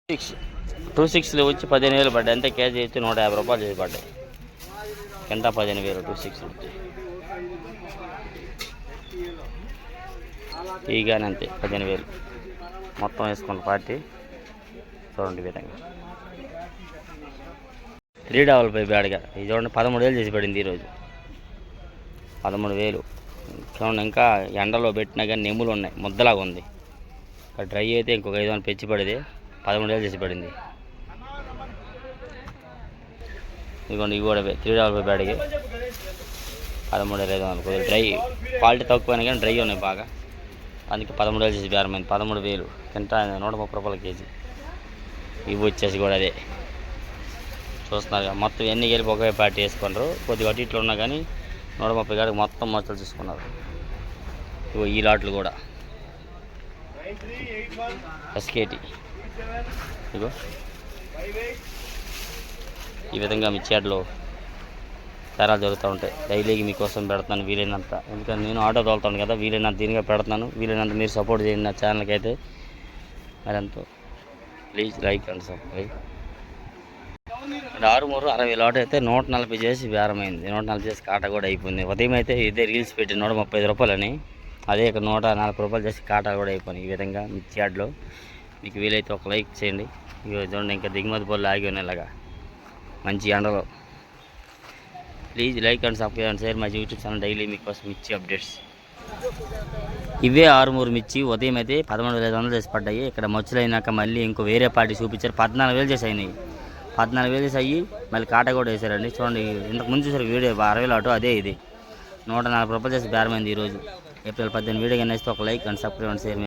2.6 వచ్చి 15,000 పడ్డాయి. అంతే కేజీ వచ్చి 150 రూపాయలు చేసి పడ్డాయి. ఎంత 15,000 2.6 వచ్చి ఈగానే అంతే 15,000 మొత్తం వేసుకున్న పార్టీ. చూడండి విధంగా 3 బ్యాడ్గా ఇది చూడండి 13,000 చేసి పడింది ఈరోజు. 13,000 చూడండి. ఇంకా ఎండలో పెట్టినా కానీ నెమ్ములు ఉన్నాయి, ముద్దలాగా ఉంది. డ్రై అయితే ఇంకొక 500 పెంచి పడింది. 13,000 చేసి పడింది. ఇదిగోండి ఇవి కూడా 3 బ్యాడ్కి 13,500. కొద్దిగా డ్రై క్వాలిటీ తక్కువైనా కానీ డ్రై ఉన్నాయి బాగా, అందుకే 13,000 చేసి బేరమైంది. 13,000 తింటా 130 రూపాయల కేజీ. ఇవి వచ్చేసి కూడా అదే చూస్తున్నారు. మొత్తం ఎన్ని కలిపి ఒకే పార్టీ వేసుకున్నారు. కొద్దిగా అటు ఇట్లు ఉన్నా కానీ 130 కాడికి మొత్తం మచ్చలు తీసుకున్నారు. ఇగో ఈ లాట్లు కూడా ఎస్కేటి. ఇగో ఈ విధంగా మిర్చి యార్డ్లో తేరాలు జరుగుతూ ఉంటాయి. డైలీకి మీకోసం పెడుతున్నాను వీలైనంత, ఎందుకంటే నేను ఆటో తోలుతాను కదా, వీలైనంత దీనిగా పెడుతున్నాను. వీలైనంత మీరు సపోర్ట్ చేయండి నా ఛానల్కి అయితే. మరెంతో please like and subscribe. 60 lot అయితే 140 చేసి బేరమైంది. 140 చేసి కాటా కూడా అయిపోయింది. ఉదయం అయితే ఇదే రీల్స్ పెట్టి 135 రూపాయలని, అదే ఇక్కడ 140 రూపాయలు చేసి కాటా కూడా అయిపోయింది. ఈ విధంగా మిర్చి యార్డ్లో మీకు వీలైతే ఒక లైక్ చేయండి. ఇవి చూడండి ఇంకా దిగుమతి పళ్ళు ఆగి ఉన్నాయి ఇలాగా మంచి ఎండలో. Please like and subscribe and share my YouTube channel. Daily మీకోసం మిర్చి అప్డేట్స్. ఇవే 6 మిర్చి ఉదయం అయితే 13,500 చేసి పడ్డాయి. ఇక్కడ మచ్చులు అయినాక మళ్ళీ ఇంకో వేరే పార్టీ చూపించారు. 14,000 చేసి అయినాయి. 14,000 చేసి అయ్యి మళ్ళీ కాటా కూడా వేసారండి. చూడండి ఇంతకు ముందు చూసారు వీడియో 60 లాటు, అదే ఇది 140 రూపాయలు చేసి బేరమైంది ఈరోజు. ఏప్రిల్ 18 వీడియో కానీ ఒక like and subscribe and share.